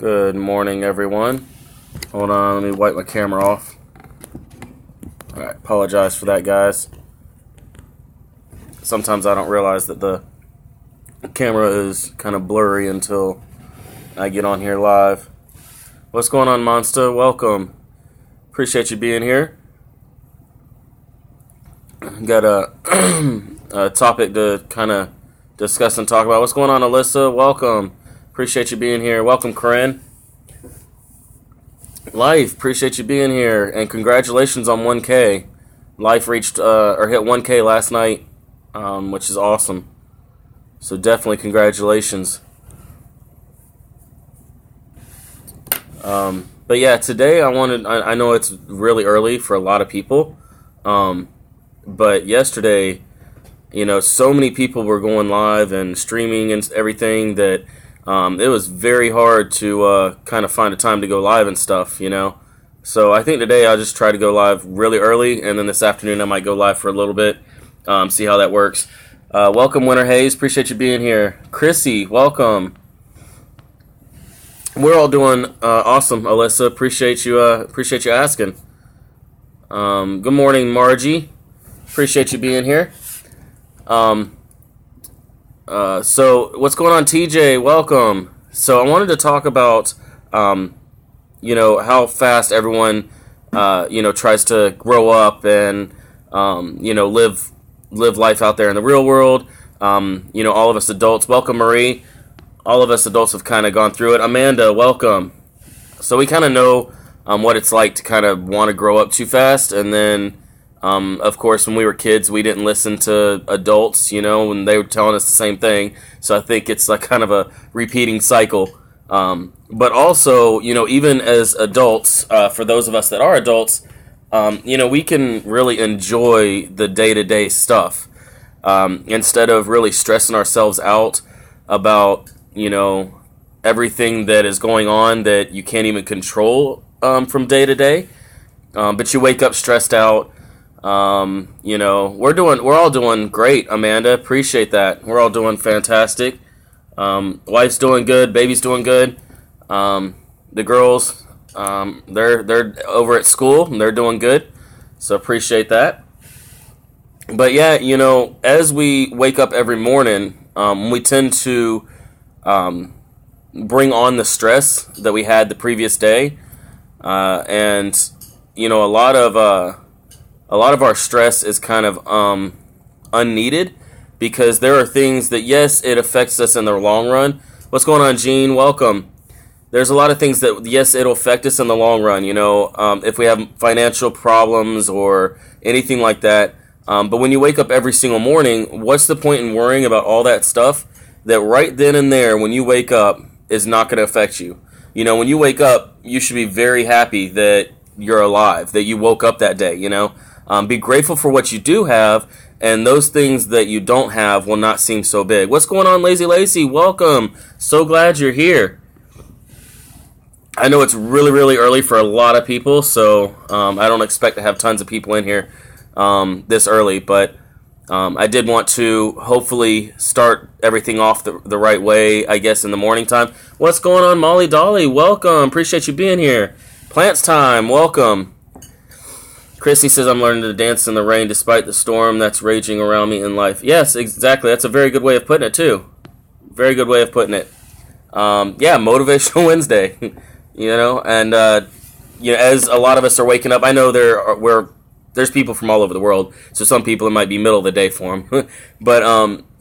Good morning, everyone. Hold on, let me wipe my camera off. Alright, apologize for that, guys. Sometimes I don't realize that the camera is kind of blurry until I get on here live. What's going on, Monster? Welcome. Appreciate you being here. Got a topic to kind of discuss and talk about. What's going on, Alyssa? Welcome. Appreciate you being here. Welcome, Corinne. Life, appreciate you being here, and congratulations on 1K. Life reached or hit 1K last night, which is awesome. So definitely congratulations. But yeah, today I know it's really early for a lot of people, but yesterday, so many people were going live and streaming and everything that it was very hard to kind of find a time to go live and stuff, So I think today I'll just try to go live really early, and then this afternoon I might go live for a little bit, see how that works. Welcome, Winter Hayes. Appreciate you being here. Chrissy, welcome. We're all doing awesome, Alyssa. Appreciate you asking. Good morning, Margie. Appreciate you being here. So what's going on, TJ? Welcome. So I wanted to talk about, how fast everyone, tries to grow up and, live life out there in the real world. All of us adults. Welcome, Marie. All of us adults have kind of gone through it. Amanda, welcome. So we kind of know what it's like to kind of want to grow up too fast, and then of course, when we were kids, we didn't listen to adults, when they were telling us the same thing. So I think it's like kind of a repeating cycle. But also, even as adults, for those of us that are adults, we can really enjoy the day-to-day stuff instead of really stressing ourselves out about, everything that is going on that you can't even control from day to day. But you wake up stressed out. We're all doing great, Amanda. Appreciate that. We're all doing fantastic. Wife's doing good. Baby's doing good. The girls, they're over at school and they're doing good. So appreciate that. But yeah, as we wake up every morning, we tend to bring on the stress that we had the previous day, and a lot of our stress is kind of unneeded, because there are things that, yes, it affects us in the long run. What's going on, Gene? Welcome. There's a lot of things that, yes, it'll affect us in the long run, if we have financial problems or anything like that. But when you wake up every single morning, what's the point in worrying about all that stuff that right then and there, when you wake up, is not going to affect you? When you wake up, you should be very happy that you're alive, that you woke up that day, Be grateful for what you do have, and those things that you don't have will not seem so big. What's going on, Lazy Lacey? Welcome. So glad you're here. I know it's really, really early for a lot of people, so I don't expect to have tons of people in here this early, but I did want to hopefully start everything off the right way, I guess, in the morning time. What's going on, Molly Dolly? Welcome. Appreciate you being here. Plants time. Welcome. Chrissy says, I'm learning to dance in the rain despite the storm that's raging around me in life. Yes, exactly. That's a very good way of putting it, too. Very good way of putting it. Yeah, Motivational Wednesday. And, as a lot of us are waking up, I know there's people from all over the world, so some people it might be middle of the day for them. But,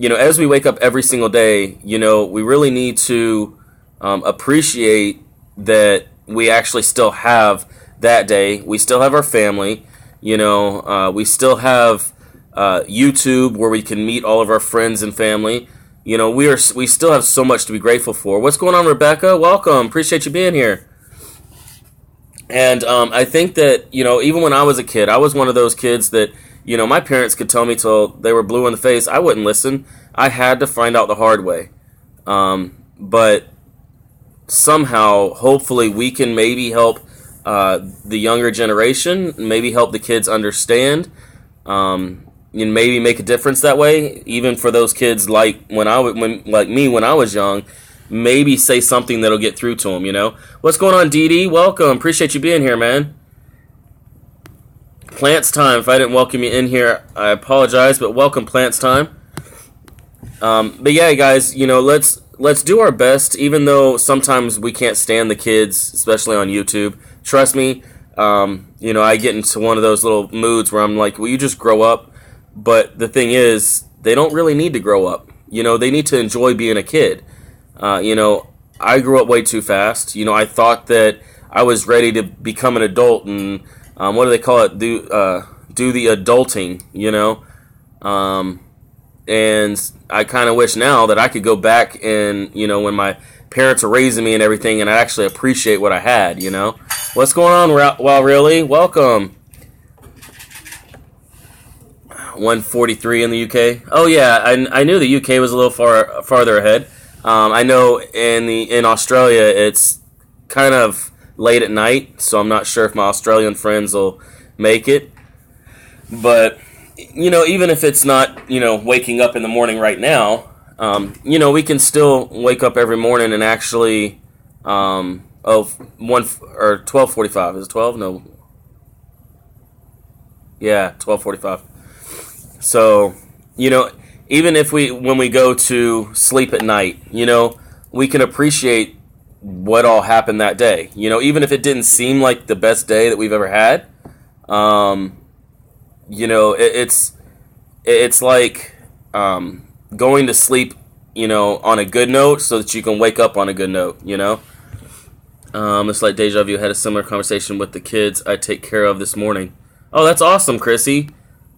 as we wake up every single day, we really need to appreciate that we actually still have that day. We still have our family. We still have YouTube where we can meet all of our friends and family. We still have so much to be grateful for. What's going on, Rebecca? Welcome. Appreciate you being here. And I think that, even when I was a kid, I was one of those kids that, my parents could tell me till they were blue in the face. I wouldn't listen. I had to find out the hard way. But somehow, hopefully, we can maybe help the younger generation, maybe help the kids understand, and maybe make a difference that way. Even for those kids like me when I was young, maybe say something that'll get through to them, you know? What's going on, Dee Dee? Welcome. Appreciate you being here, man. Plants Time. If I didn't welcome you in here, I apologize, but welcome, Plants Time. But yeah, guys, you know, let's do our best, even though sometimes we can't stand the kids, especially on YouTube. Trust me, you know, I get into one of those little moods where I'm like, will you just grow up? But the thing is, they don't really need to grow up. You know, they need to enjoy being a kid. You know, I grew up way too fast. You know, I thought that I was ready to become an adult and what do they call it? Do the adulting, you know? And I kind of wish now that I could go back and, you know, when my parents were raising me and everything, and I actually appreciate what I had, you know? What's going on, Well, really? Welcome. 143 in the UK. Oh, yeah, I knew the UK was a little farther ahead. I know in Australia it's kind of late at night, so I'm not sure if my Australian friends will make it. But, you know, even if it's not, you know, waking up in the morning right now, you know, we can still wake up every morning and actually, 12:45. Is it 12? No. Yeah, 12:45. So, you know, even if when we go to sleep at night, you know, we can appreciate what all happened that day. You know, even if it didn't seem like the best day that we've ever had, you know, it's like going to sleep, you know, on a good note so that you can wake up on a good note, you know. It's like Deja Vu had a similar conversation with the kids I take care of this morning. Oh, that's awesome, Chrissy.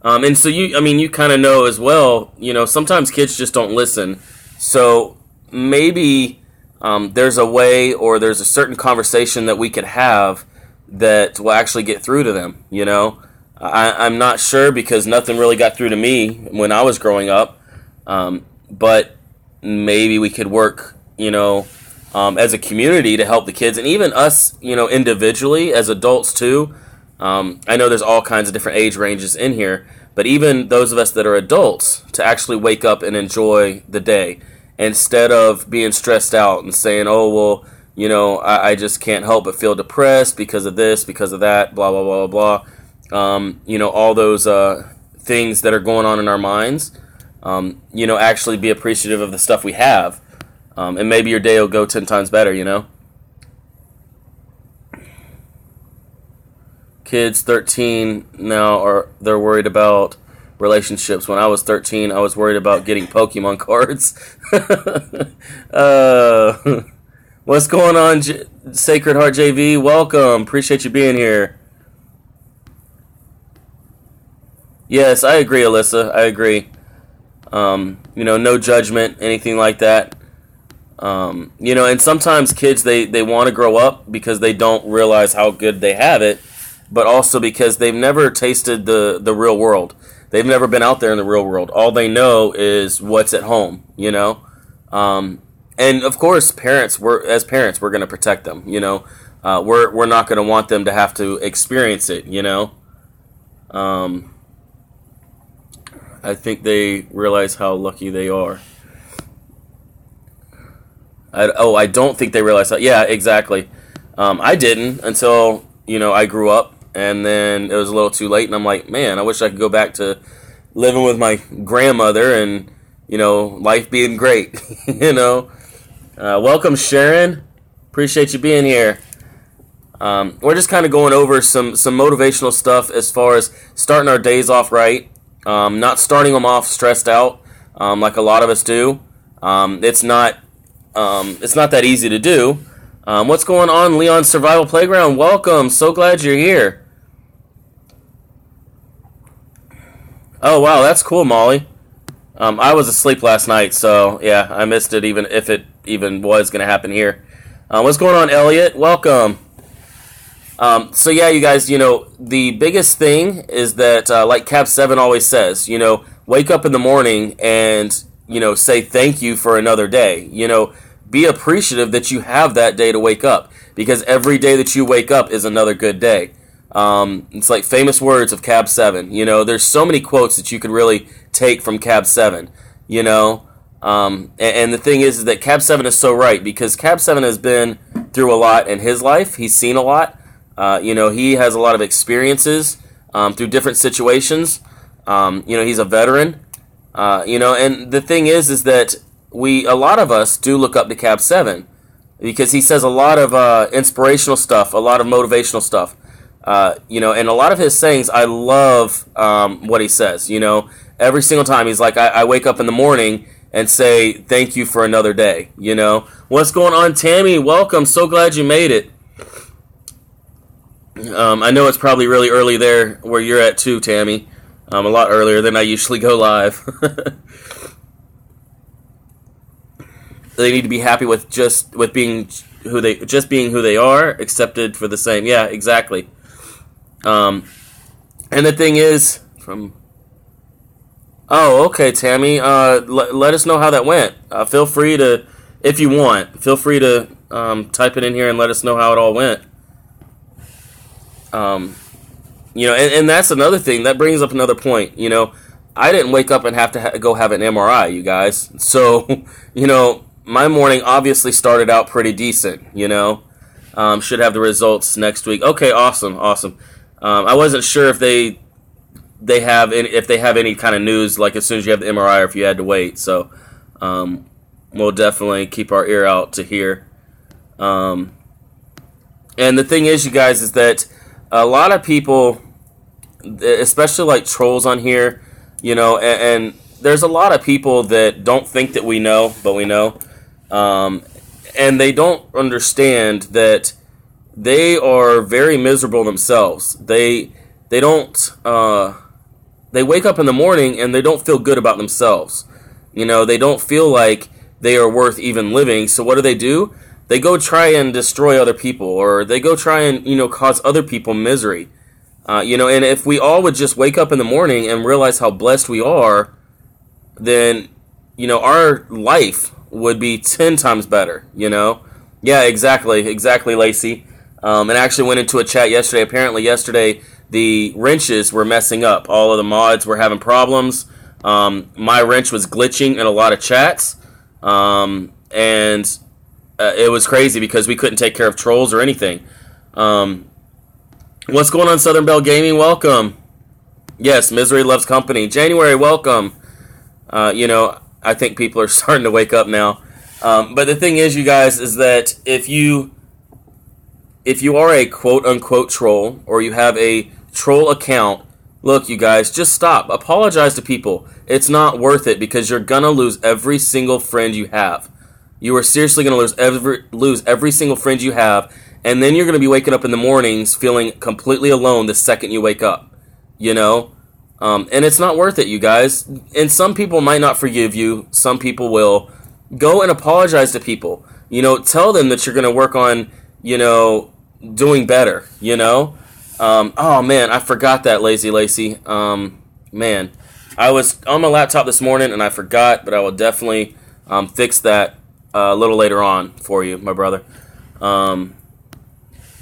And so you kind of know as well, you know, sometimes kids just don't listen. So maybe there's a way or there's a certain conversation that we could have that will actually get through to them, you know. I'm not sure because nothing really got through to me when I was growing up. But maybe we could work, you know, as a community to help the kids and even us, you know, individually as adults too. I know there's all kinds of different age ranges in here, but even those of us that are adults to actually wake up and enjoy the day instead of being stressed out and saying, oh, well, you know, I just can't help but feel depressed because of this, because of that, blah, blah, blah, blah, blah. You know, all those things that are going on in our minds, you know, actually be appreciative of the stuff we have. And maybe your day will go 10 times better, you know. Kids 13 now they're worried about relationships. When I was 13, I was worried about getting Pokemon cards. What's going on, Sacred Heart JV? Welcome. Appreciate you being here. Yes, I agree, Alyssa. I agree. You know, no judgment, anything like that. You know, and sometimes kids, they want to grow up because they don't realize how good they have it, but also because they've never tasted the real world. They've never been out there in the real world. All they know is what's at home, you know. And of course, we're going to protect them, you know. We're not going to want them to have to experience it, you know. I think they realize how lucky they are. I don't think they realize how. Yeah, exactly. I didn't until, you know, I grew up, and then it was a little too late, and I'm like, man, I wish I could go back to living with my grandmother and, you know, life being great, you know. Welcome, Sharon. Appreciate you being here. We're just kind of going over some motivational stuff as far as starting our days off right, not starting them off stressed out like a lot of us do. It's not that easy to do. What's going on, Leon Survival Playground? Welcome. So glad you're here. Oh, wow, that's cool, Molly. I was asleep last night, so yeah, I missed it even if it even was going to happen here. What's going on, Elliot? Welcome. So yeah, you guys, you know, the biggest thing is that, like Cab 7 always says, you know, wake up in the morning and, you know, say thank you for another day. You know, be appreciative that you have that day to wake up, because every day that you wake up is another good day. It's like famous words of Cab 7. You know, there's so many quotes that you could really take from Cab 7. You know, And the thing is that Cab 7 is so right, because Cab 7 has been through a lot in his life. He's seen a lot. He has a lot of experiences through different situations. He's a veteran. And the thing is that a lot of us do look up to Cab 7, because he says a lot of inspirational stuff, a lot of motivational stuff. And a lot of his sayings, I love what he says. Every single time he's like, I wake up in the morning and say, thank you for another day. What's going on, Tammy? Welcome. So glad you made it. I know it's probably really early there where you're at too, Tammy. A lot earlier than I usually go live. They need to be happy with being who they are, accepted for the same. Yeah, exactly. And the thing is, okay, Tammy. Let us know how that went. Feel free to, if you want, type it in here and let us know how it all went. And that's another thing that brings up another point. I didn't wake up and have to go have an MRI, you guys. So, my morning obviously started out pretty decent. Should have the results next week. Okay, awesome. I wasn't sure if they have any kind of news, like as soon as you have the MRI, or if you had to wait. So, we'll definitely keep our ear out to hear. And the thing is, you guys, is that a lot of people, especially like trolls on here, and there's a lot of people that don't think that we know, but we know. And they don't understand that they are very miserable themselves. They don't, they wake up in the morning and they don't feel good about themselves. They don't feel like they are worth even living. So what do? They go try and destroy other people, or they go try and, cause other people misery. And if we all would just wake up in the morning and realize how blessed we are, then, our life would be 10 times better, Yeah, exactly, Lacey. And I actually went into a chat yesterday. Apparently yesterday the wrenches were messing up. All of the mods were having problems. My wrench was glitching in a lot of chats. And it was crazy because we couldn't take care of trolls or anything. What's going on, Southern Bell Gaming? Welcome. Yes, Misery Loves Company. January, welcome. I think people are starting to wake up now. But the thing is, you guys, is that if you are a quote-unquote troll, or you have a troll account, look, you guys, just stop. Apologize to people. It's not worth it, because you're going to lose every single friend you have. You are seriously going to lose every single friend you have, and then you're going to be waking up in the mornings feeling completely alone the second you wake up. And it's not worth it, you guys. And some people might not forgive you. Some people will. Go and apologize to people. Tell them that you're going to work on, doing better, Oh, man, I forgot that, Lazy Lacey. Man, I was on my laptop this morning and I forgot, but I will definitely fix that a little later on for you, my brother.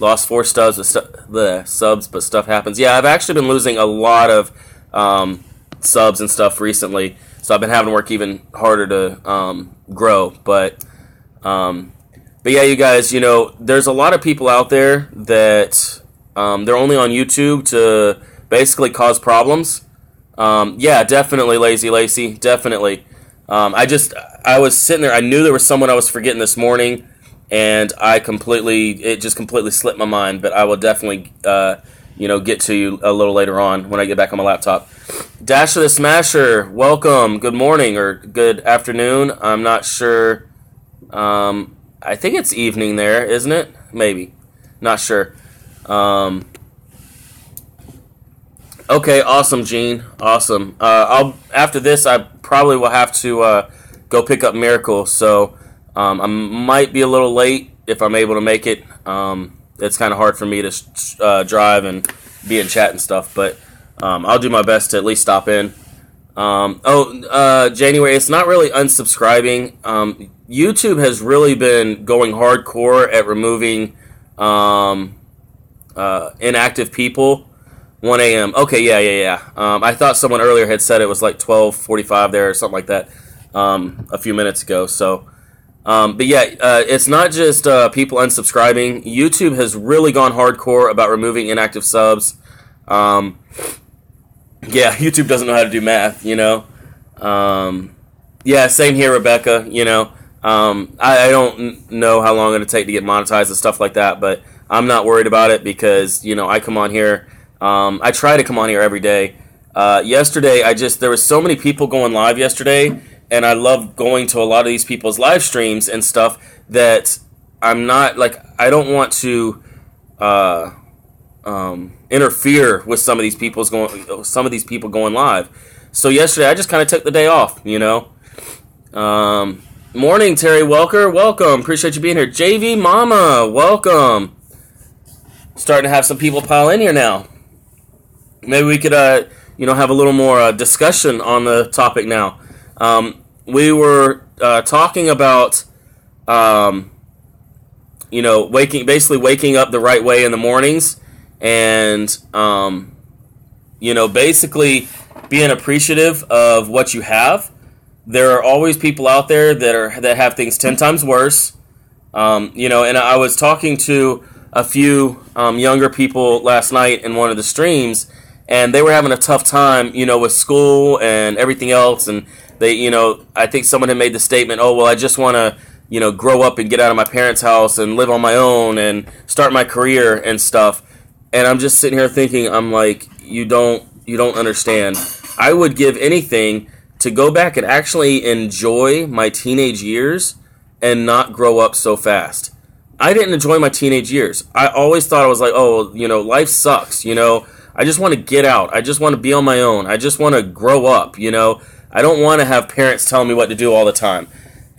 Lost 4 subs, but stuff happens. Yeah, I've actually been losing a lot of subs and stuff recently, so I've been having to work even harder to grow. But yeah, you guys, there's a lot of people out there that they're only on YouTube to basically cause problems. Yeah, definitely, Lazy Lacey, definitely. I was sitting there. I knew there was someone I was forgetting this morning, and it just completely slipped my mind. But I will definitely, get to you a little later on when I get back on my laptop. Dasher the Smasher, welcome. Good morning or good afternoon. I'm not sure. I think it's evening there, isn't it? Maybe. Not sure. Okay, awesome, Gene. Awesome. After this, I probably will have to go pick up Miracle, so I might be a little late if I'm able to make it. It's kind of hard for me to drive and be in chat and stuff, but I'll do my best to at least stop in. January, it's not really unsubscribing. YouTube has really been going hardcore at removing inactive people. 1 a.m. Okay, yeah. I thought someone earlier had said it was like 12:45 there or something like that. a few minutes ago. So, but yeah, it's not just people unsubscribing. YouTube has really gone hardcore about removing inactive subs. Yeah, YouTube doesn't know how to do math, you know. Yeah, same here, Rebecca. You know, I don't know how long it'll take to get monetized and stuff like that, but I'm not worried about it because, you know, I come on here. I try to come on here every day. Yesterday, there was so many people going live yesterday, and I love going to a lot of these people's live streams and stuff that I'm not, like, I don't want to interfere with some of these people going live. So yesterday, I just kind of took the day off, you know. Morning, Terry Welker. Welcome. Appreciate you being here. JV Mama, welcome. Starting to have some people pile in here now. Maybe we could, you know, have a little more discussion on the topic now. We were talking about, you know, basically waking up the right way in the mornings, and you know, basically being appreciative of what you have. There are always people out there that have things 10 times worse. You know, and I was talking to a few younger people last night in one of the streams, and they were having a tough time, you know, with school and everything else. And they, you know, I think someone had made the statement, "Oh, well, I just want to, you know, grow up and get out of my parents' house and live on my own and start my career and stuff." And I'm just sitting here thinking, I'm like, you don't understand. I would give anything to go back and actually enjoy my teenage years and not grow up so fast. I didn't enjoy my teenage years. I always thought I was like, oh, you know, life sucks, you know. I just want to get out. I just want to be on my own. I just want to grow up, you know. I don't want to have parents telling me what to do all the time.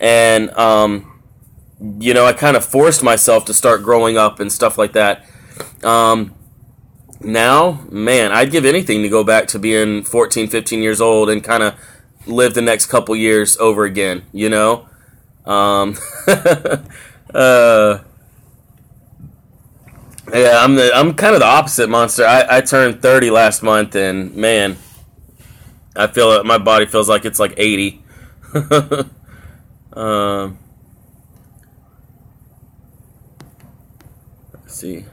And, you know, I kind of forced myself to start growing up and stuff like that. Now, man, I'd give anything to go back to being 14, 15 years old and kind of live the next couple years over again, you know? Yeah, I'm kind of the opposite, Monster. I turned 30 last month, and man, I feel it. My body feels like it's like 80. Let's see.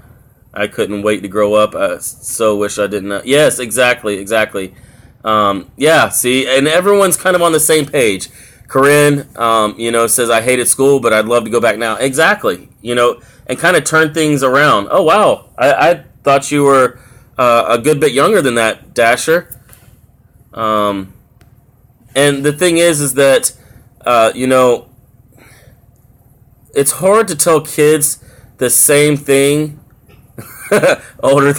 I couldn't wait to grow up. I so wish I didn't. Yes, exactly. Yeah, see, and everyone's kind of on the same page. Corinne, you know, says, I hated school, but I'd love to go back now. Exactly. You know, and kind of turn things around. Oh, wow. I thought you were a good bit younger than that, Dasher. And the thing is that, you know, it's hard to tell kids the same thing. Older,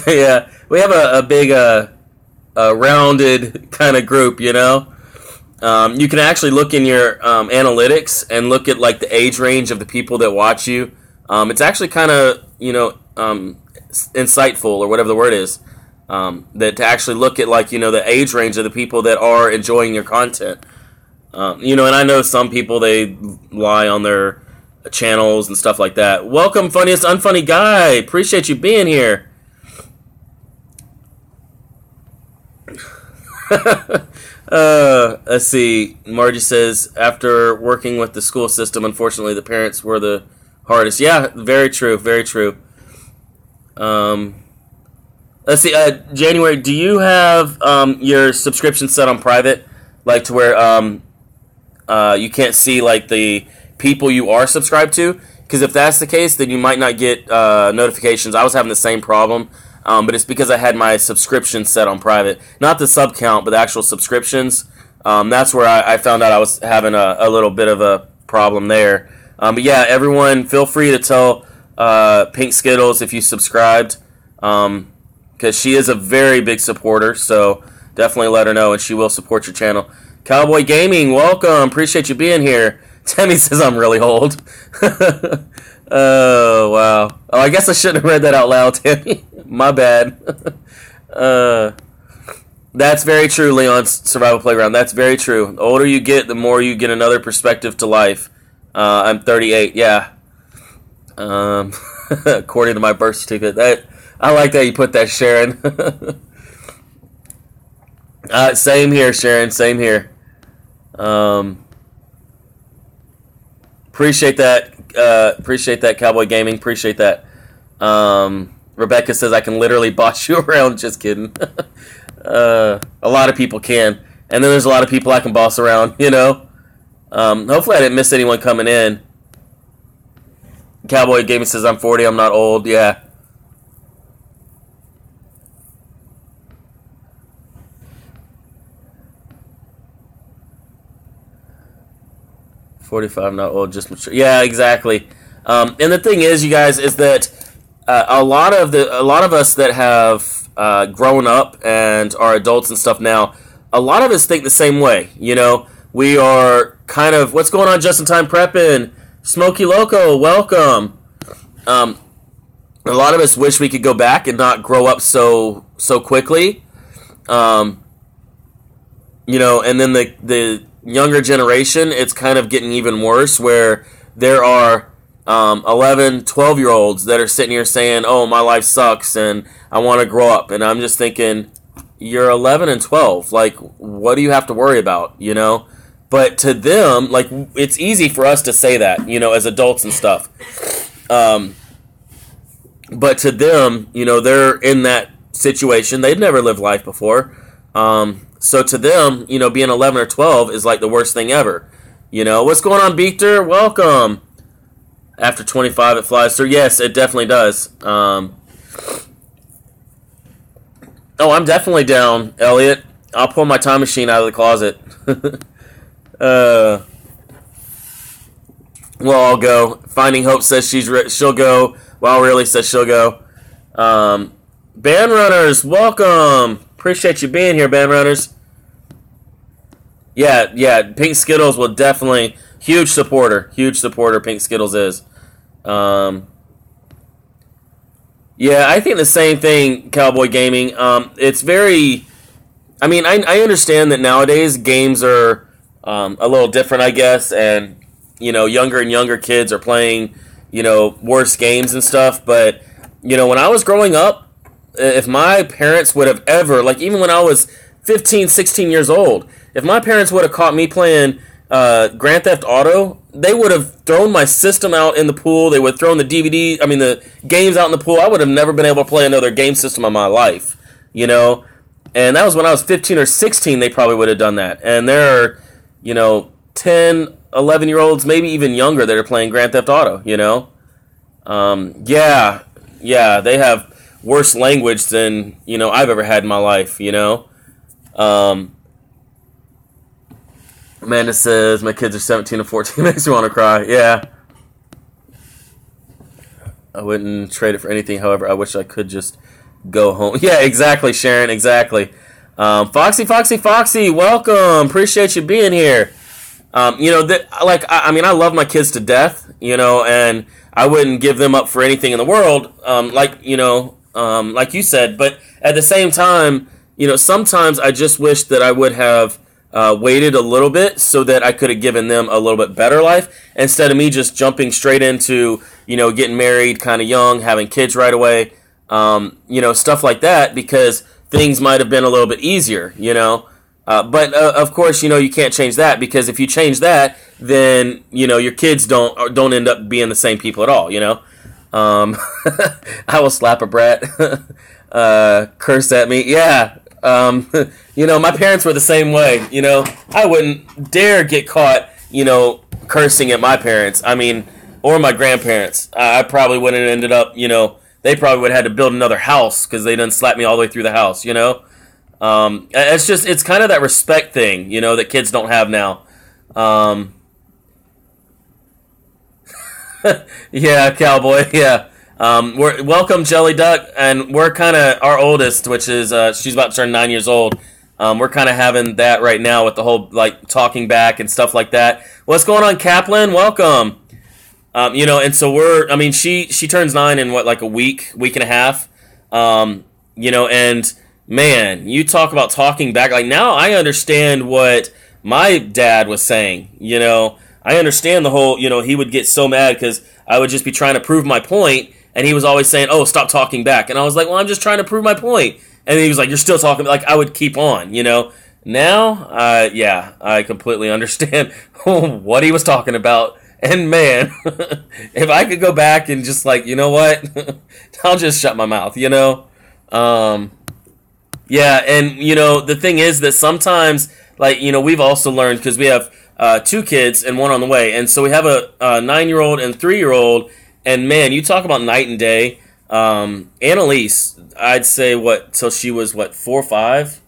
we have a big, rounded kind of group, you know. You can actually look in your analytics and look at like the age range of the people that watch you. It's actually kind of, you know, insightful, or whatever the word is, that to actually look at, like, you know, the age range of the people that are enjoying your content. You know, and I know some people, they lie on their channels and stuff like that. Welcome, funniest unfunny guy. Appreciate you being here. Let's see. Margie says, after working with the school system, unfortunately, the parents were the hardest. Yeah, very true. Very true. Let's see. January, do you have your subscription set on private, like to where you can't see like the people you are subscribed to? Because if that's the case, then you might not get notifications. I was having the same problem. But it's because I had my subscription set on private. Not the sub count, but the actual subscriptions. That's where I found out I was having a little bit of a problem there. But yeah, everyone, feel free to tell Pink Skittles if you subscribed. Because she is a very big supporter. So definitely let her know, and she will support your channel. Cowboy Gaming, welcome. Appreciate you being here. Tammy says I'm really old. Oh, wow. Oh, I guess I shouldn't have read that out loud, Tammy. My bad. That's very true, Leon's Survival Playground. That's very true. The older you get, the more you get another perspective to life. I'm 38, yeah. According to my birth certificate. I like that you put that, Sharon. Same here, Sharon. Same here. Appreciate that. Appreciate that, Cowboy Gaming. Appreciate that. Rebecca says I can literally boss you around. Just kidding. A lot of people can, and then there's a lot of people I can boss around. You know. Hopefully I didn't miss anyone coming in. Cowboy Gaming says I'm 40. I'm not old. Yeah. $45, not old, just mature. Yeah, exactly. And the thing is, you guys, is that a lot of us that have grown up and are adults and stuff now, a lot of us think the same way. You know, we are kind of, what's going on, Just in Time Prepping, Smokey Loco, welcome. A lot of us wish we could go back and not grow up so quickly. You know, and then the younger generation, it's kind of getting even worse, where there are 11, 12-year-olds that are sitting here saying, oh, my life sucks and I want to grow up. And I'm just thinking, you're 11 and 12. Like, what do you have to worry about, you know? But to them, like, it's easy for us to say that, you know, as adults and stuff. But to them, you know, they're in that situation. They've never lived life before. So to them, you know, being 11 or 12 is like the worst thing ever. You know, what's going on, Beaker? Welcome. After 25, it flies through. Yes, it definitely does. Oh, I'm definitely down, Elliot. I'll pull my time machine out of the closet. Well, I'll go. Finding Hope says she'll go. Wow, really says she'll go. Band Runners, welcome. Appreciate you being here, Band Runners. Yeah, Pink Skittles will definitely, huge supporter, Pink Skittles is. Yeah, I think the same thing, Cowboy Gaming. It's very, I mean, I understand that nowadays games are a little different, I guess, and, you know, younger and younger kids are playing, you know, worse games and stuff, but, you know, when I was growing up, if my parents would have ever, like, even when I was 15, 16 years old, if my parents would have caught me playing Grand Theft Auto, they would have thrown my system out in the pool. They would have thrown the games out in the pool. I would have never been able to play another game system in my life, you know? And that was when I was 15 or 16, they probably would have done that. And there are, you know, 10, 11-year-olds, maybe even younger, that are playing Grand Theft Auto, you know? Yeah, they have worse language than, you know, I've ever had in my life, you know? Amanda says, my kids are 17 and 14. Makes me want to cry. Yeah. I wouldn't trade it for anything. However, I wish I could just go home. Yeah, exactly, Sharon. Exactly. Foxy, welcome. Appreciate you being here. You know, I mean, I love my kids to death, you know, and I wouldn't give them up for anything in the world, like you said. But at the same time, you know, sometimes I just wish that I would have waited a little bit so that I could have given them a little bit better life instead of me just jumping straight into, you know, getting married kind of young, having kids right away, you know, stuff like that, because things might have been a little bit easier, you know. But of course, you know, you can't change that, because if you change that, then, you know, your kids don't end up being the same people at all, you know. I will slap a brat. Curse at me. Yeah. You know, my parents were the same way, you know. I wouldn't dare get caught, you know, cursing at my parents. I mean, or my grandparents. I probably wouldn't have ended up, you know, they probably would have had to build another house because they done slapped me all the way through the house, you know. It's kind of that respect thing, you know, that kids don't have now. Yeah, Cowboy, yeah. Welcome, Jelly Duck, and we're kind of, our oldest, which is, she's about to turn 9 years old, we're kind of having that right now with the whole, like, talking back and stuff like that. What's going on, Kaplan? Welcome. You know, and so she turns 9 in, like a week and a half, you know, and, man, you talk about talking back, like, now I understand what my dad was saying, you know. I understand the whole, you know, he would get so mad because I would just be trying to prove my point, and he was always saying, oh, stop talking back. And I was like, well, I'm just trying to prove my point. And he was like, you're still talking. Like, I would keep on, you know. Now, yeah, I completely understand what he was talking about. And man, if I could go back and just like, you know what, I'll just shut my mouth, you know. Um, yeah, and you know the thing is that sometimes, like you know, we've also learned because we have two kids and one on the way, and so we have a 9-year-old and 3-year-old, and man, you talk about night and day. Annalise, I'd say what till she was what 4 or 5.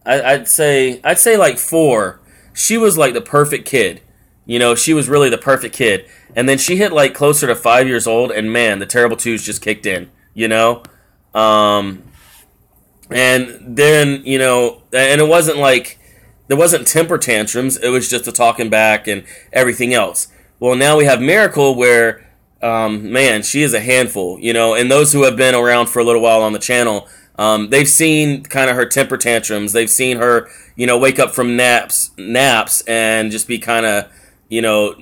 I'd say like 4. She was like the perfect kid. You know, she was really the perfect kid. And then she hit like closer to 5 years old, and man, the terrible twos just kicked in. You know, um, and then you know, and it wasn't like there wasn't temper tantrums. It was just a talking back and everything else. Well, now we have Miracle, where man, she is a handful. You know, and those who have been around for a little while on the channel. They've seen kind of her temper tantrums. They've seen her, you know, wake up from naps, and just be kind of, you know,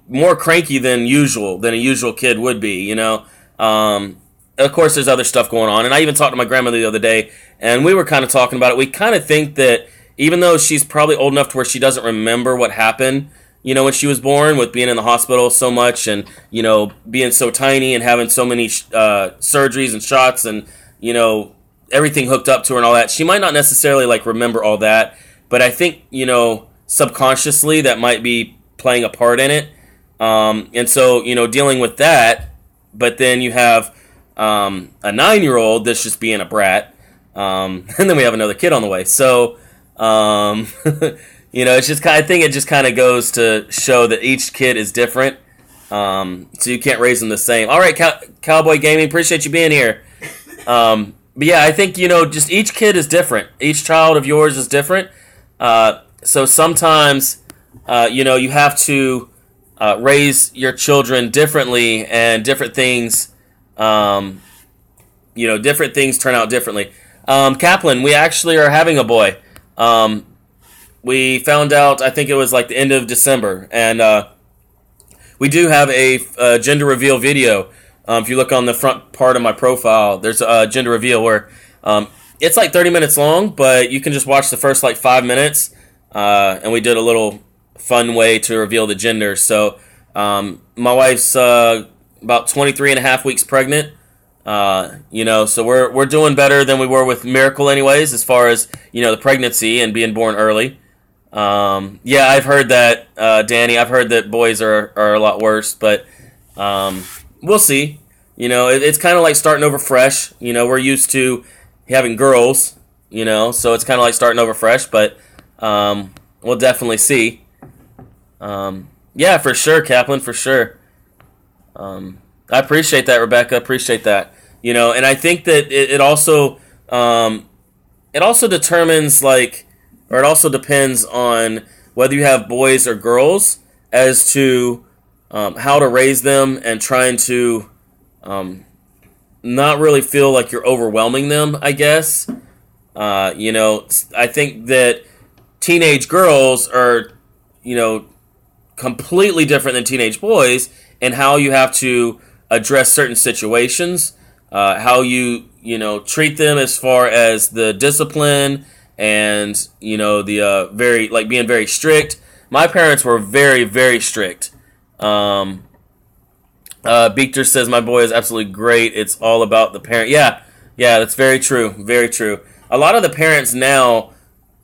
more cranky than a usual kid would be. You know, of course, there's other stuff going on. And I even talked to my grandmother the other day, and we were kind of talking about it. We kind of think that even though she's probably old enough to where she doesn't remember what happened, you know, when she was born, with being in the hospital so much, and you know, being so tiny and having so many surgeries and shots, and you know, everything hooked up to her and all that, she might not necessarily like remember all that, but I think, you know, subconsciously that might be playing a part in it. And so, you know, dealing with that, but then you have a 9-year-old that's just being a brat, and then we have another kid on the way. So, you know, it's just I think it just kind of goes to show that each kid is different. So you can't raise them the same. All right, Cowboy Gaming, appreciate you being here. But yeah, I think, you know, just each kid is different. Each child of yours is different. So sometimes, you know, you have to raise your children differently, and different things, you know, different things turn out differently. Kaplan, we actually are having a boy. We found out, I think it was like the end of December, and we do have a gender reveal video. If you look on the front part of my profile, there's a gender reveal where it's like 30 minutes long, but you can just watch the first like 5 minutes. And we did a little fun way to reveal the gender. So my wife's about 23 and a half weeks pregnant. You know, so we're doing better than we were with Miracle anyways, as far as, you know, the pregnancy and being born early. Yeah, I've heard that, Danny. I've heard that boys are a lot worse, but we'll see. You know, it's kind of like starting over fresh. You know, we're used to having girls, you know, so it's kind of like starting over fresh, but we'll definitely see. Yeah, for sure, Kaplan, for sure. I appreciate that, Rebecca. Appreciate that. You know, and I think that it also determines, like, or it also depends on whether you have boys or girls as to how to raise them, and trying to not really feel like you're overwhelming them, I guess. You know, I think that teenage girls are, you know, completely different than teenage boys, and how you have to address certain situations, how you know, treat them as far as the discipline, and, you know, the very, like, being very strict. My parents were very, very strict. Beekter says my boy is absolutely great. It's all about the parent. Yeah, that's very true. Very true. A lot of the parents now,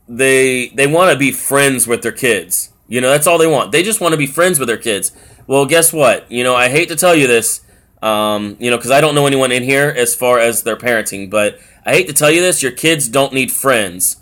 they want to be friends with their kids. You know, that's all they want. They just want to be friends with their kids. Well, guess what? You know, I hate to tell you this, you know, because I don't know anyone in here as far as their parenting, but I hate to tell you this, your kids don't need friends.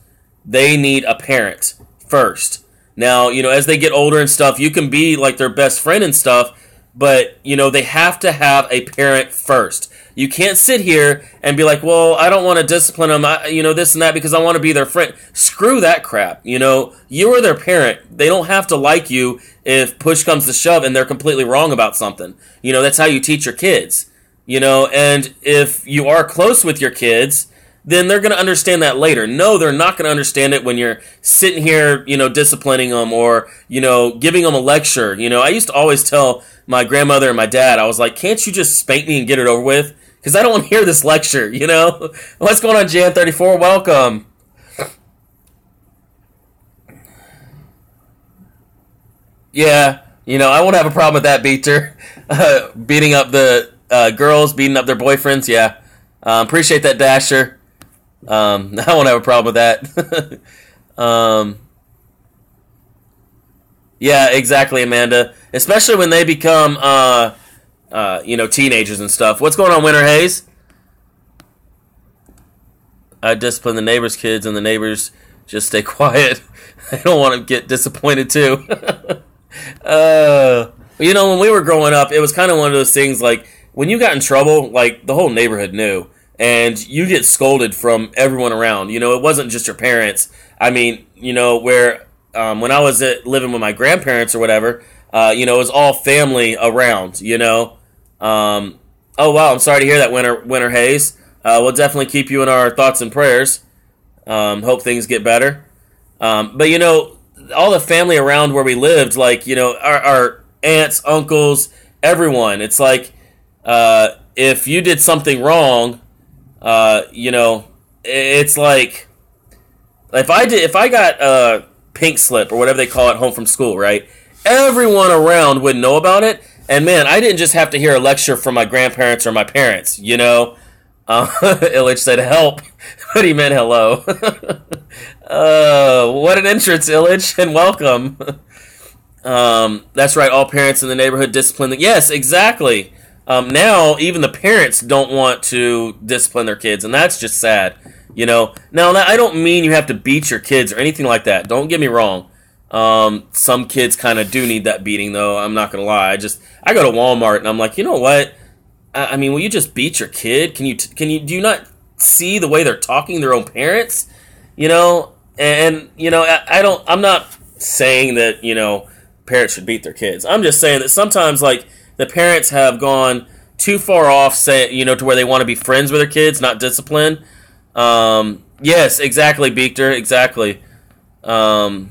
They need a parent first. Now, you know, as they get older and stuff, you can be like their best friend and stuff, but, you know, they have to have a parent first. You can't sit here and be like, well, I don't want to discipline them, you know, this and that, because I want to be their friend. Screw that crap. You know, you are their parent. They don't have to like you if push comes to shove and they're completely wrong about something. You know, that's how you teach your kids. You know, and if you are close with your kids, then they're going to understand that later. No, they're not going to understand it when you're sitting here, you know, disciplining them, or, you know, giving them a lecture. You know, I used to always tell my grandmother and my dad, I was like, can't you just spank me and get it over with? Because I don't want to hear this lecture, you know? What's going on, Jan34? Welcome. Yeah, I won't have a problem with that, Beater. Beating up the girls, beating up their boyfriends. Yeah, appreciate that, Dasher. I won't have a problem with that. Yeah, exactly, Amanda. Especially when they become, teenagers and stuff. What's going on, Winter Hayes? I discipline the neighbors' kids, and the neighbors just stay quiet. They don't want to get disappointed too. When we were growing up, it was kind of one of those things. Like when you got in trouble, like the whole neighborhood knew, and you get scolded from everyone around. It wasn't just your parents. I mean, where when I was living with my grandparents or whatever, it was all family around. Oh wow, I'm sorry to hear that, Winter Hayes. We'll definitely keep you in our thoughts and prayers. Hope things get better. But all the family around where we lived, like our aunts, uncles, everyone. It's like if you did something wrong, it's like if I got a pink slip or whatever they call it home from school, right? Everyone around would know about it. And man, I didn't just have to hear a lecture from my grandparents or my parents, Illich said help, but he meant hello. What an entrance, Illich, and welcome. That's right, all parents in the neighborhood discipline. Yes, exactly. Now, even the parents don't want to discipline their kids, and that's just sad. Now, I don't mean you have to beat your kids or anything like that. Don't get me wrong. Some kids kind of do need that beating, though. I'm not going to lie. I go to Walmart, and I'm like, you know what? I mean, will you just beat your kid? Do you not see the way they're talking to their own parents? I'm not saying that, parents should beat their kids. I'm just saying that sometimes, like, the parents have gone too far off, to where they want to be friends with their kids, not discipline. Yes, exactly, Beaker, exactly. Oh,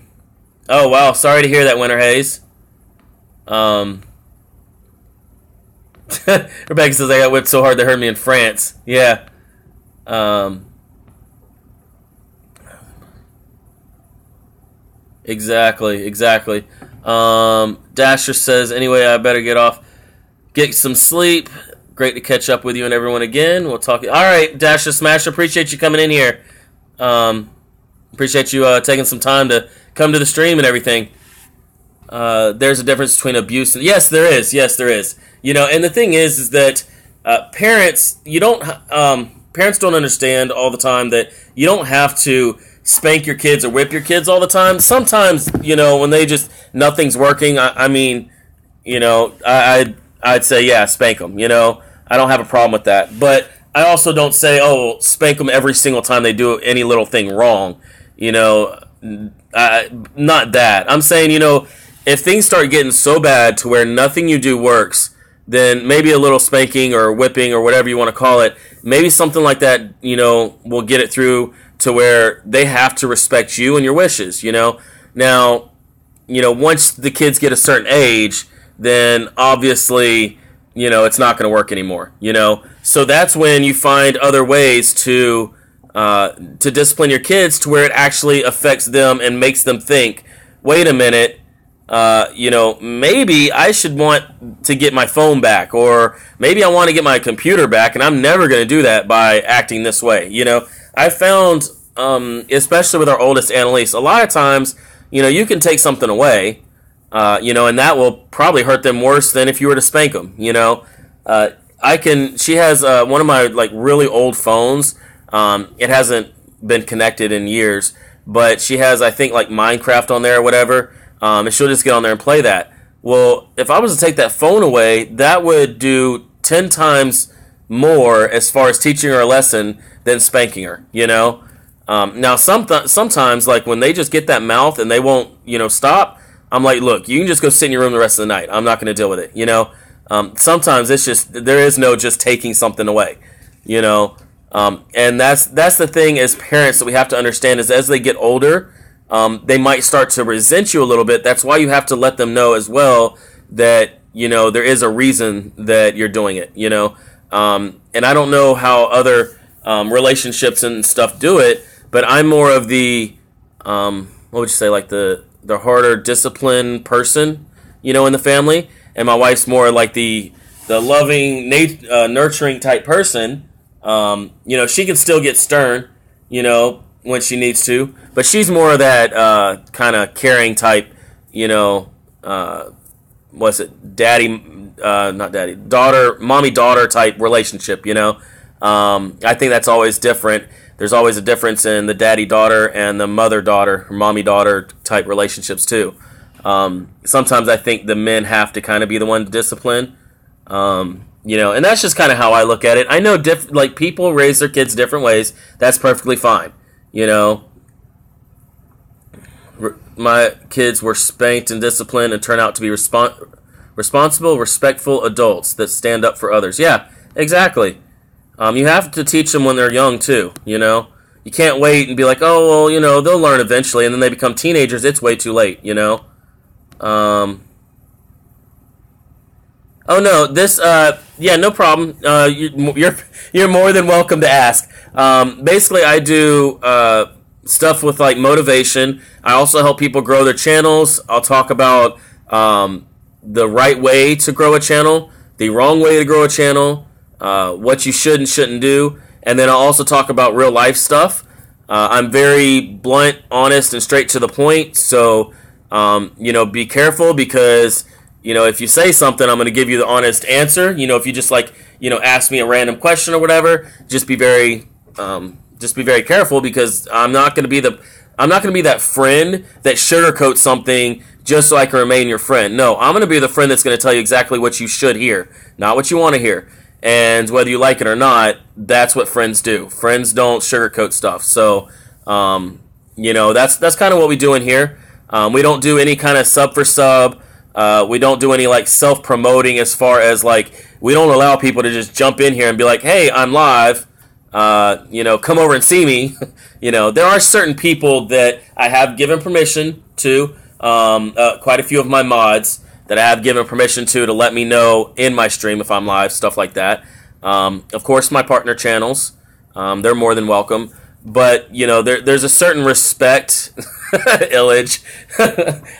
wow, sorry to hear that, Winter Hayes. Rebecca says I got whipped so hard they hurt me in France. Yeah. Exactly. Dasher says, anyway, I better get some sleep. Great to catch up with you and everyone again. We'll talk. All right, Dasher Smasher, appreciate you coming in here. Appreciate you taking some time to come to the stream and everything. There's a difference between abuse and... Yes, there is. And the thing is that parents don't understand all the time that you don't have to spank your kids or whip your kids all the time. Sometimes, when they just... Nothing's working, I'd say, yeah, spank them, I don't have a problem with that. But I also don't say, oh, spank them every single time they do any little thing wrong. Not that. I'm saying, if things start getting so bad to where nothing you do works, then maybe a little spanking or whipping or whatever you want to call it, maybe something like that, will get it through to where they have to respect you and your wishes, Now, once the kids get a certain age, then obviously, it's not going to work anymore, So that's when you find other ways to discipline your kids to where it actually affects them and makes them think, wait a minute, maybe I should want to get my phone back, or maybe I want to get my computer back, and I'm never going to do that by acting this way. I found, especially with our oldest Annalise, a lot of times, you can take something away, and that will probably hurt them worse than if you were to spank them. She has one of my really old phones. It hasn't been connected in years, but she has, I think, Minecraft on there or whatever. And she'll just get on there and play that. Well, if I was to take that phone away, that would do 10 times more as far as teaching her a lesson than spanking her, Now, sometimes, when they just get that mouth and they won't, stop, I'm like, look, you can just go sit in your room the rest of the night. I'm not going to deal with it, Sometimes it's just, there is no just taking something away, And that's the thing as parents that we have to understand is as they get older, they might start to resent you a little bit. That's why you have to let them know as well that, there is a reason that you're doing it, And I don't know how other relationships and stuff do it, but I'm more of the, what would you say, the harder discipline person, in the family, and my wife's more like the loving, nurturing type person. She can still get stern, when she needs to, but she's more of that kind of caring type, what's it, not daddy, daughter, mommy-daughter type relationship, I think that's always different. There's always a difference in the daddy-daughter and the mother-daughter, or mommy-daughter type relationships too. Sometimes I think the men have to kind of be the one to discipline, and that's just kind of how I look at it. I know people raise their kids different ways. That's perfectly fine. My kids were spanked and disciplined and turned out to be responsible, respectful adults that stand up for others. Yeah, exactly. You have to teach them when they're young too, You can't wait and be like, oh, well, they'll learn eventually, and then they become teenagers. It's way too late, Oh, no, this, yeah, no problem. You're more than welcome to ask. Basically, I do stuff with, like, motivation. I also help people grow their channels. I'll talk about the right way to grow a channel, the wrong way to grow a channel, what you should and shouldn't do, and then I'll also talk about real life stuff. I'm very blunt, honest, and straight to the point, so, be careful because, if you say something, I'm going to give you the honest answer. If you just, ask me a random question or whatever, just be very careful because I'm not going to be that friend that sugarcoats something just so I can remain your friend. No, I'm going to be the friend that's going to tell you exactly what you should hear, not what you want to hear. And whether you like it or not, that's what friends do. Friends don't sugarcoat stuff. So, that's kind of what we do in here. We don't do any kind of sub for sub. We don't do any self-promoting as far as we don't allow people to just jump in here and be like, hey, I'm live. Come over and see me. There are certain people that I have given permission to, quite a few of my mods that I have given permission to let me know in my stream if I'm live, stuff like that. Of course, my partner channels, they're more than welcome. But, there's a certain respect. Illage.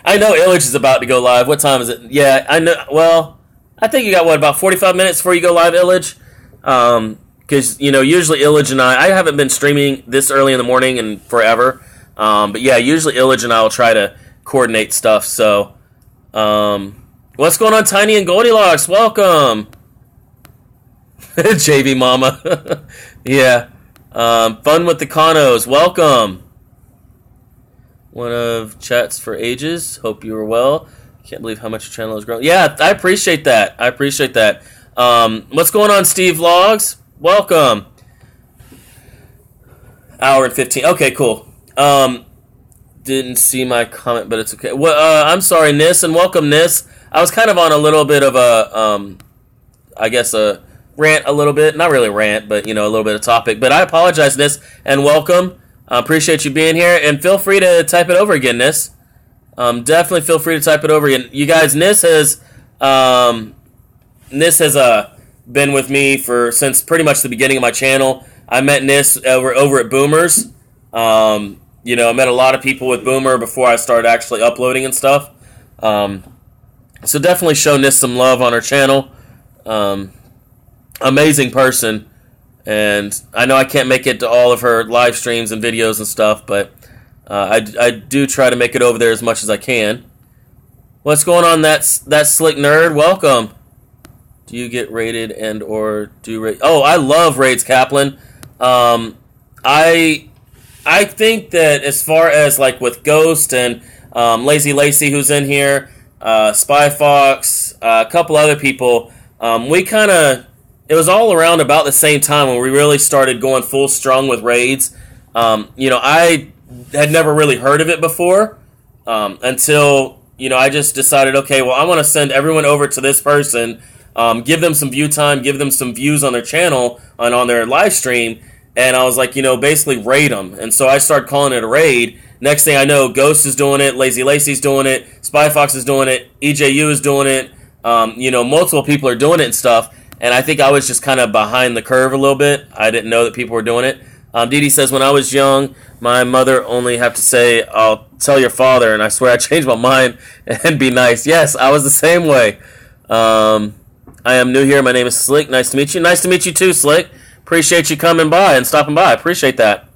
I know Illage is about to go live. What time is it? Yeah, I know. Well, I think you got, about 45 minutes before you go live, Illage? Because, usually Illage and I haven't been streaming this early in the morning and forever. But, yeah, usually Illage and I will try to coordinate stuff. So, what's going on, Tiny and Goldilocks? Welcome. JV Mama. Yeah. Fun with the Conos. Welcome. One of chats for ages. Hope you are well. Can't believe how much your channel has grown. Yeah, I appreciate that. What's going on, Steve Vlogs? Welcome. Hour and 15. Okay, cool. Didn't see my comment, but it's okay. Well, I'm sorry, Nis, and welcome, Nis. I was kind of on a little bit of a, I guess a rant a little bit. Not really rant, but, a little bit of topic. But I apologize, Nis, and welcome. I appreciate you being here, and feel free to type it over again, Nis. Definitely feel free to type it over again. You guys, Nis has been with me since pretty much the beginning of my channel. I met Nis over at Boomers. I met a lot of people with Boomer before I started actually uploading and stuff. So definitely show Nis some love on her channel. Amazing person. And I know I can't make it to all of her live streams and videos and stuff, but I do try to make it over there as much as I can. What's going on, that slick nerd? Welcome. Do you get raided and or do raid? Oh, I love raids, Kaplan. I think that as far as with Ghost and Lazy Lacy, who's in here, Spy Fox, a couple other people, we kind of. It was all around about the same time when we really started going full strung with raids. I had never really heard of it before until, I just decided, okay, well, I want to send everyone over to this person, give them some view time, give them some views on their channel and on their live stream, and I was like, basically raid them. And so I started calling it a raid. Next thing I know, Ghost is doing it, Lazy Lacy's doing it, Spy Fox is doing it, EJU is doing it, multiple people are doing it and stuff. And I think I was just kind of behind the curve a little bit. I didn't know that people were doing it. Dee Dee says, when I was young, my mother only have to say, I'll tell your father, and I swear I changed my mind and be nice. Yes, I was the same way. I am new here. My name is Slick. Nice to meet you. Nice to meet you too, Slick. Appreciate you coming by and stopping by. I appreciate that.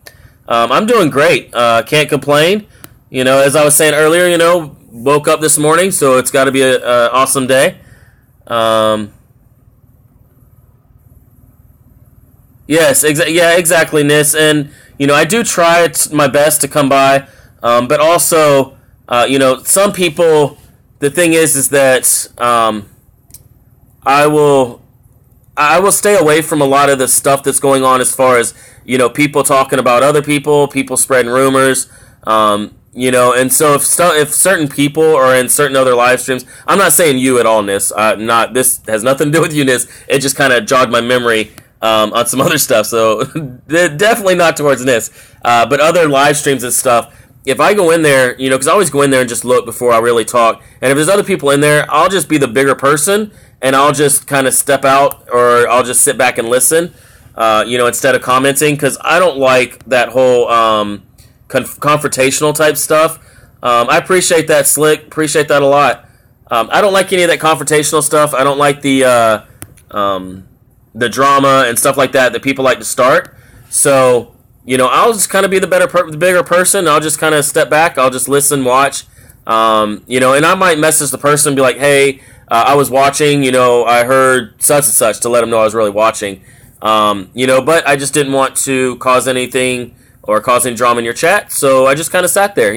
I'm doing great. Can't complain. As I was saying earlier, woke up this morning, so it's got to be an awesome day. Yes, exactly, Nis. And, I do try my best to come by, but also, some people, the thing is that I will stay away from a lot of the stuff that's going on as far as, people talking about other people spreading rumors, and so if certain people are in certain other live streams, I'm not saying you at all, Nis. This has nothing to do with you, Nis. It just kind of jogged my memory on some other stuff, so definitely not towards Nis. But other live streams and stuff, if I go in there, because I always go in there and just look before I really talk, and if there's other people in there, I'll just be the bigger person, and I'll just kind of step out, or I'll just sit back and listen, instead of commenting, because I don't like that whole confrontational type stuff. I appreciate that, Slick. Appreciate that a lot. I don't like any of that confrontational stuff. I don't like the drama and stuff like that people like to start. So, I'll just kind of be the bigger person. I'll just kind of step back. I'll just listen, watch. And I might message the person and be like, hey, I was watching, I heard such and such, to let them know I was really watching. But I just didn't want to cause anything or cause any drama in your chat, so I just kind of sat there,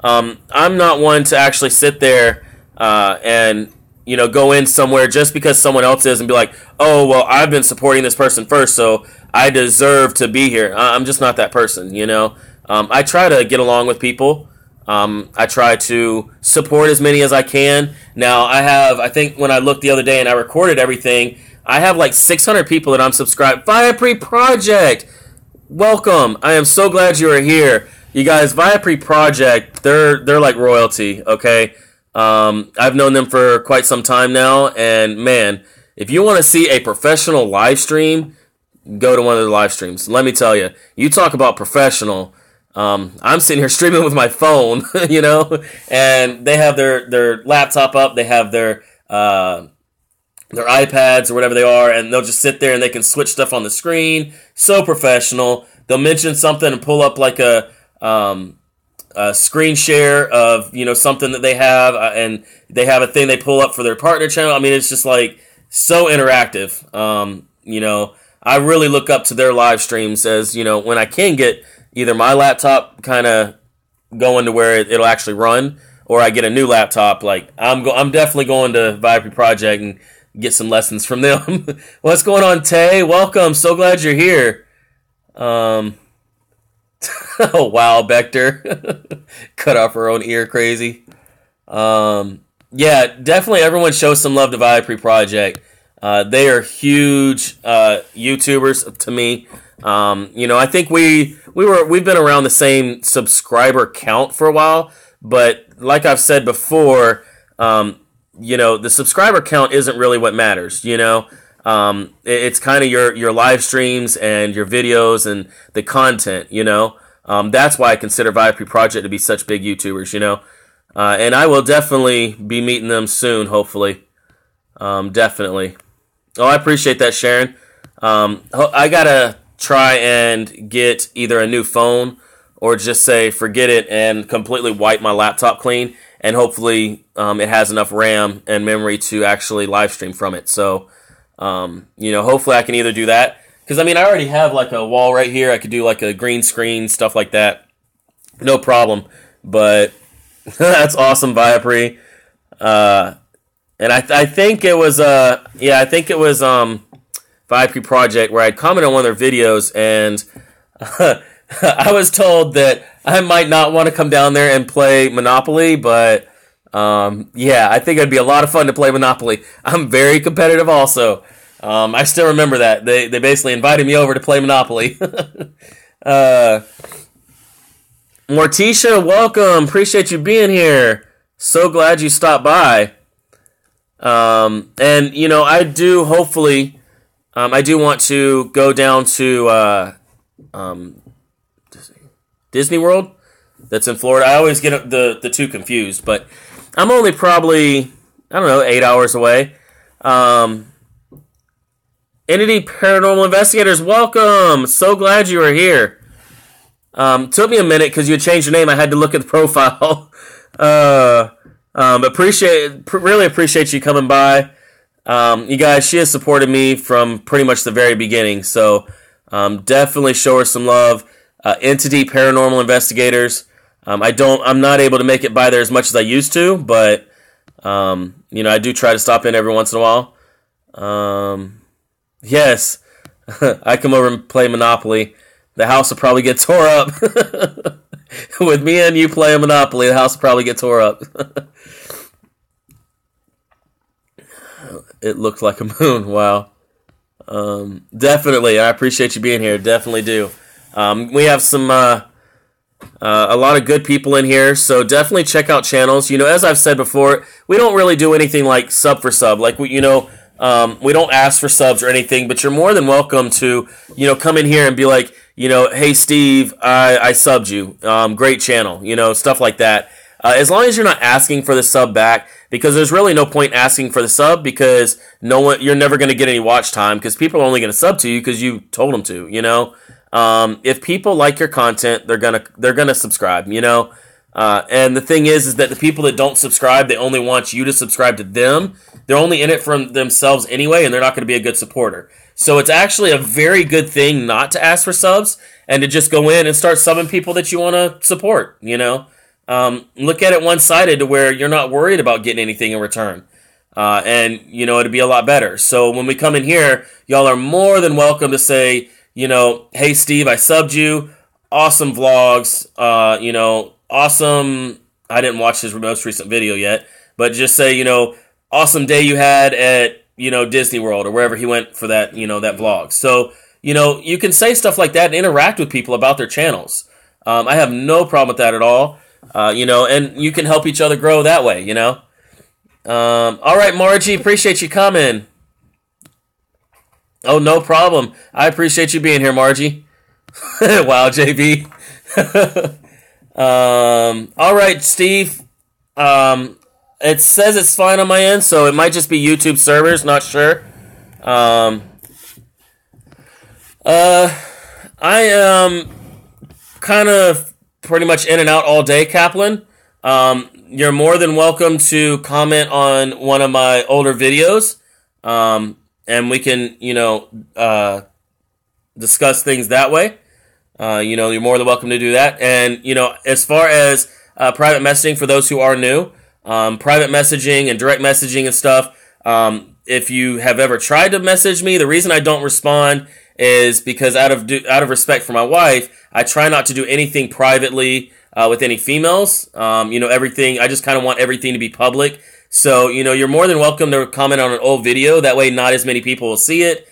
I'm not one to actually sit there and, go in somewhere just because someone else is and be like, oh, well, I've been supporting this person first, so I deserve to be here. I'm just not that person, I try to get along with people. I try to support as many as I can. Now, I think when I looked the other day and I recorded everything, I have like 600 people that I'm subscribed. Viapre Project! Welcome. I am so glad you are here. You guys, Viapre Project, they're like royalty, okay? I've known them for quite some time now, and man, if you want to see a professional live stream, go to one of the live streams. Let me tell you, you talk about professional. I'm sitting here streaming with my phone, and they have their laptop up, they have their iPads or whatever they are, and they'll just sit there and they can switch stuff on the screen. So professional. They'll mention something and pull up like a screen share of something that they have, and they have a thing they pull up for their partner channel. I mean, it's just like so interactive. I really look up to their live streams as when I can get either my laptop kind of going to where it'll actually run, or I get a new laptop. Like I'm definitely going to Viapre Project and get some lessons from them. What's going on, Tay? Welcome. So glad you're here. Oh, wow, Bector. Cut off her own ear, crazy. Yeah, definitely everyone show some love to Viapre Project. They are huge YouTubers to me. I think we've been around the same subscriber count for a while, but like I've said before, the subscriber count isn't really what matters, it's kind of your live streams and your videos and the content, that's why I consider Viapre Project to be such big YouTubers, and I will definitely be meeting them soon, hopefully. Definitely. Oh, I appreciate that, Sharon. I gotta try and get either a new phone or just say forget it and completely wipe my laptop clean, and hopefully it has enough RAM and memory to actually live stream from it. So, hopefully I can either do that, because I already have like a wall right here. I could do like a green screen, stuff like that, no problem. But that's awesome, Viapre. And I think it was Viapre Project where I'd commented on one of their videos, and I was told that I might not want to come down there and play Monopoly, but I think it'd be a lot of fun to play Monopoly. I'm very competitive also. I still remember that. They basically invited me over to play Monopoly. Morticia, welcome. Appreciate you being here. So glad you stopped by. And, I do hopefully, I do want to go down to Disney World that's in Florida. I always get the two confused, but I'm only probably, I don't know, 8 hours away. Entity Paranormal Investigators, welcome. So glad you are here. Took me a minute because you had changed your name. I had to look at the profile. Really appreciate you coming by. You guys, she has supported me from pretty much the very beginning, so definitely show her some love. Entity Paranormal Investigators. I'm not able to make it by there as much as I used to, but I do try to stop in every once in a while. Yes, I come over and play Monopoly. The house will probably get tore up. With me and you playing Monopoly, the house will probably get tore up. It looked like a moon. Wow. Definitely. I appreciate you being here. Definitely do. We have some a lot of good people in here, so definitely check out channels. As I've said before, we don't really do anything like sub for sub. Like, we don't ask for subs or anything, but you're more than welcome to, come in here and be like, hey, Steve, I subbed you. Great channel, stuff like that. As long as you're not asking for the sub back, because there's really no point asking for the sub, because you're never going to get any watch time, because people are only going to sub to you because you told them to, if people like your content, they're gonna subscribe, and the thing is that the people that don't subscribe, they only want you to subscribe to them. They're only in it for themselves anyway, and they're not going to be a good supporter. So it's actually a very good thing not to ask for subs and to just go in and start subbing people that you want to support. Look at it one-sided to where you're not worried about getting anything in return. And it'd be a lot better. So when we come in here, y'all are more than welcome to say, hey, Steve, I subbed you. Awesome vlogs. Awesome. I didn't watch his most recent video yet, but just say, awesome day you had at, Disney World or wherever he went for that, that vlog. So, you can say stuff like that and interact with people about their channels. I have no problem with that at all. And you can help each other grow that way, all right, Margie, appreciate you coming. Oh, no problem. I appreciate you being here, Margie. Wow, JB. All right, Steve. It says it's fine on my end, so it might just be YouTube servers, not sure. I am kind of pretty much in and out all day, Kaplan. You're more than welcome to comment on one of my older videos. And we can, discuss things that way. You're more than welcome to do that. And, as far as private messaging for those who are new, private messaging and direct messaging and stuff, if you have ever tried to message me, the reason I don't respond is because out of respect for my wife, I try not to do anything privately with any females. Everything, I just kind of want everything to be public. So, you're more than welcome to comment on an old video. That way not as many people will see it.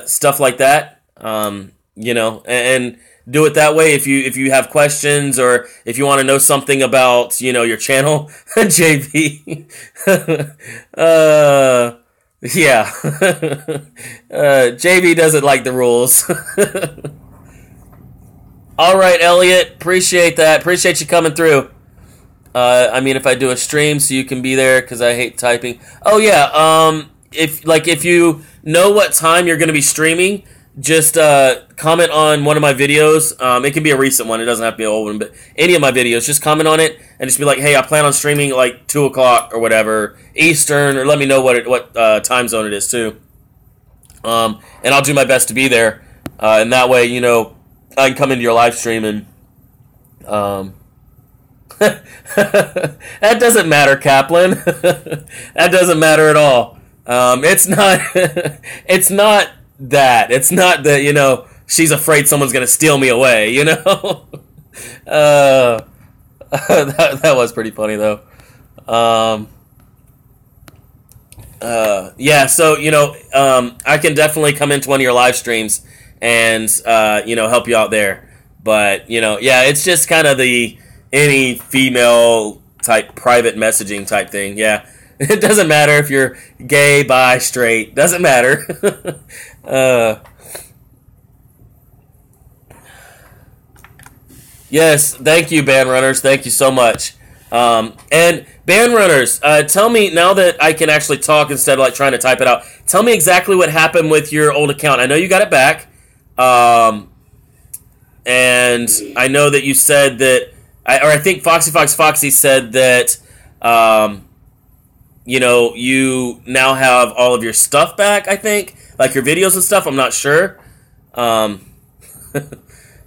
Stuff like that. And do it that way if you have questions or if you want to know something about, your channel. JV. Yeah. JV doesn't like the rules. All right, Elliot. Appreciate that. Appreciate you coming through. If I do a stream so you can be there because I hate typing. Oh yeah. If you know what time you're going to be streaming, just comment on one of my videos. It can be a recent one. It doesn't have to be an old one, but any of my videos, just comment on it and just be like, hey, I plan on streaming like 2 o'clock or whatever Eastern, or let me know what time zone it is too. And I'll do my best to be there. And that way, I can come into your live stream and that doesn't matter, Kaplan. That doesn't matter at all. It's not. It's not that. It's not that she's afraid someone's gonna steal me away. That was pretty funny though. Yeah. So I can definitely come into one of your live streams and help you out there. But yeah, it's just kind of any female type private messaging type thing. Yeah. It doesn't matter if you're gay, bi, straight. Doesn't matter. Yes, thank you, Band Runners. Thank you so much. And Band Runners, tell me now that I can actually talk instead of like trying to type it out. Tell me exactly what happened with your old account. I know you got it back, and I know that you said that, I think Foxy said that, you now have all of your stuff back. I think like your videos and stuff. I'm not sure.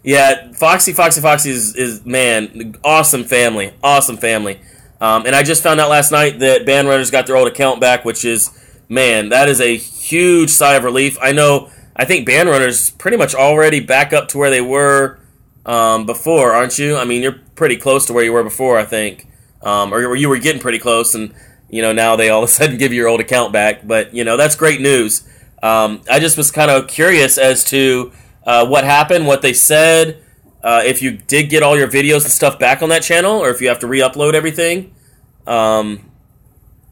Yeah, Foxy is man, awesome family. And I just found out last night that Band Runners got their old account back, which is, man, that is a huge sigh of relief. I think Band Runners pretty much already back up to where they were before, aren't you? I mean, you're pretty close to where you were before, I think. Or you were getting pretty close, and, now they all of a sudden give you your old account back. But, that's great news. I just was kind of curious as to what happened, what they said, if you did get all your videos and stuff back on that channel, or if you have to re-upload everything.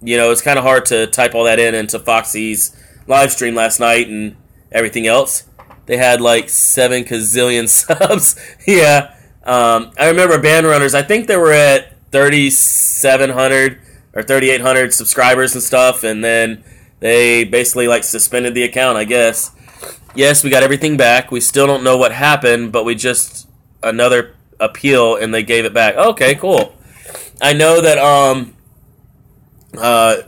It's kind of hard to type all that into Foxy's live stream last night and everything else. They had like 7 gazillion subs. Yeah. I remember Band Runners, I think they were at 3,700 or 3,800 subscribers and stuff, and then they basically like suspended the account, I guess. Yes, we got everything back. We still don't know what happened, but we just another appeal and they gave it back. Okay, cool. I know that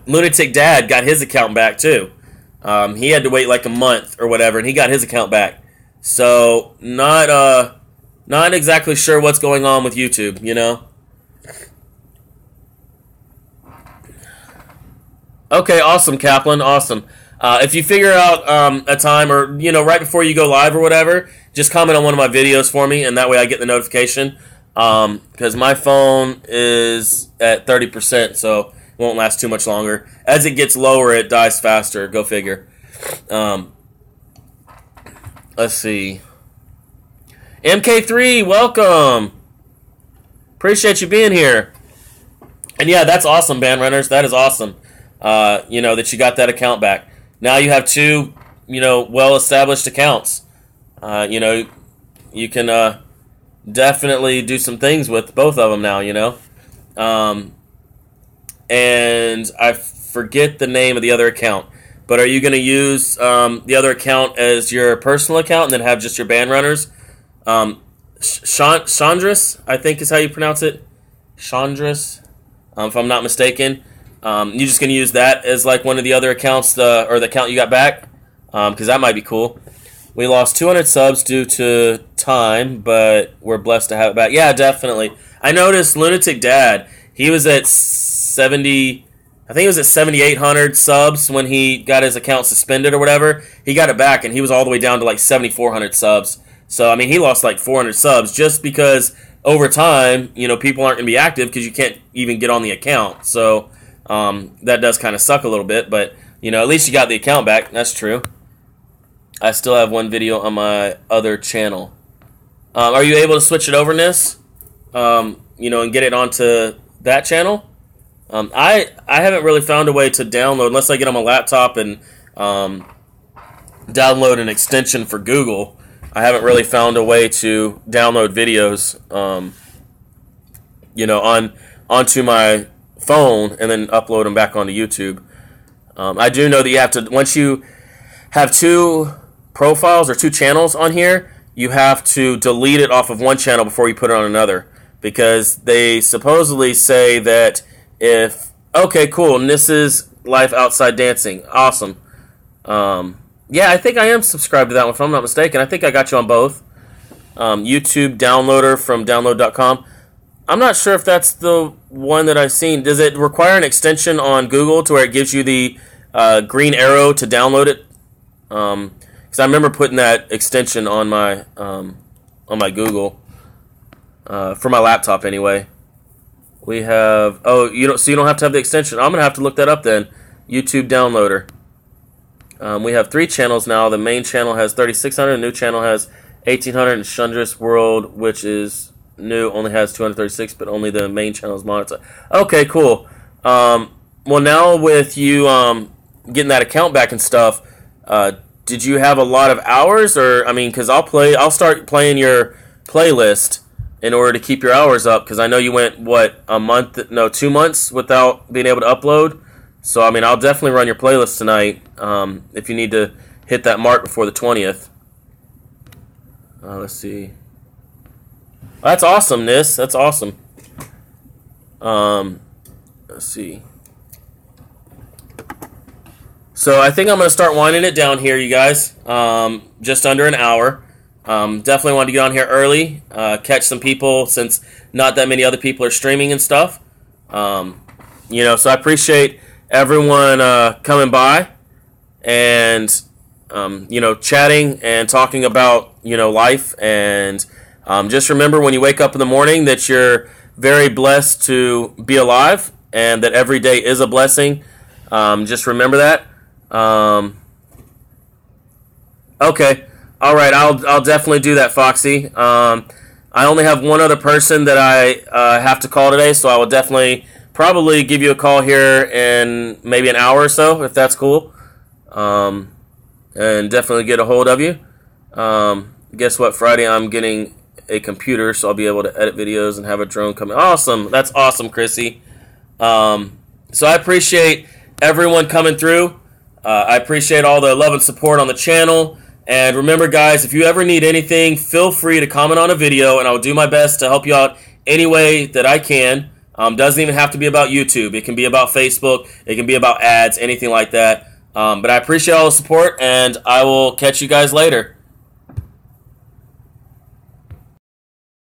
Lunatic Dad got his account back too. He had to wait like a month or whatever, and he got his account back. So not exactly sure what's going on with YouTube, Okay, awesome, Kaplan, awesome. If you figure out a time or, right before you go live or whatever, just comment on one of my videos for me, and that way I get the notification. Because my phone is at 30%, so it won't last too much longer. As it gets lower, it dies faster. Go figure. Let's see. MK3, welcome. Appreciate you being here. And yeah, that's awesome, Band Runners. That is awesome. That you got that account back. Now you have 2, well-established accounts. You can definitely do some things with both of them now, And I forget the name of the other account. But are you going to use the other account as your personal account and then have just your Band Runners? Chandris, I think is how you pronounce it. Chandris, if I'm not mistaken. You're just going to use that as like one of the other accounts, or the account you got back, because that might be cool. We lost 200 subs due to time, but we're blessed to have it back. Yeah, definitely. I noticed Lunatic Dad, he was at 70, I think it was at 7,800 subs when he got his account suspended or whatever. He got it back, and he was all the way down to like 7,400 subs. So, I mean, he lost like 400 subs just because over time, people aren't going to be active because you can't even get on the account. So, that does kind of suck a little bit, but, at least you got the account back. That's true. I still have one video on my other channel. Are you able to switch it over, Nis? And get it onto that channel? I haven't really found a way to download, unless I get on my laptop and download an extension for Google. I haven't really found a way to download videos, onto my phone and then upload them back onto YouTube. I do know that you have to, once you have 2 profiles or 2 channels on here, you have to delete it off of one channel before you put it on another, because they supposedly say that if, okay, cool, and this is Life Outside Dancing, awesome. Yeah, I think I am subscribed to that one if I'm not mistaken. I think I got you on both. YouTube downloader from download.com. I'm not sure if that's the one that I've seen. Does it require an extension on Google to where it gives you the green arrow to download it? Because I remember putting that extension on my Google for my laptop anyway. We have so you don't have to have the extension. I'm gonna have to look that up then. YouTube downloader. We have 3 channels now. The main channel has 3,600. The new channel has 1,800. And Chandris World, which is new, only has 236, but only the main channel is monetized. Okay, cool. Well, now with you getting that account back and stuff, did you have a lot of hours, or because I'll start playing your playlist, in order to keep your hours up, because I know you went, what, 2 months without being able to upload. So, I mean, I'll definitely run your playlist tonight if you need to hit that mark before the 20th. Let's see. That's awesome, Nis. That's awesome. Let's see. So I think I'm going to start winding it down here, you guys. Just under an hour. Definitely wanted to get on here early, catch some people since not that many other people are streaming and stuff. So I appreciate everyone coming by and, chatting and talking about, life. And just remember when you wake up in the morning that you're very blessed to be alive and that every day is a blessing. Just remember that. Okay. All right. I'll definitely do that, Foxy. I only have one other person that I have to call today, so I will definitely probably give you a call here in maybe an hour or so, if that's cool. And definitely get a hold of you. Guess what? Friday I'm getting a computer, so I'll be able to edit videos and have a drone come in. Awesome. That's awesome, Chrissy. So I appreciate everyone coming through. I appreciate all the love and support on the channel. And remember, guys, if you ever need anything, feel free to comment on a video, and I will do my best to help you out any way that I can. Doesn't even have to be about YouTube. It can be about Facebook. It can be about ads, anything like that. But I appreciate all the support, and I will catch you guys later.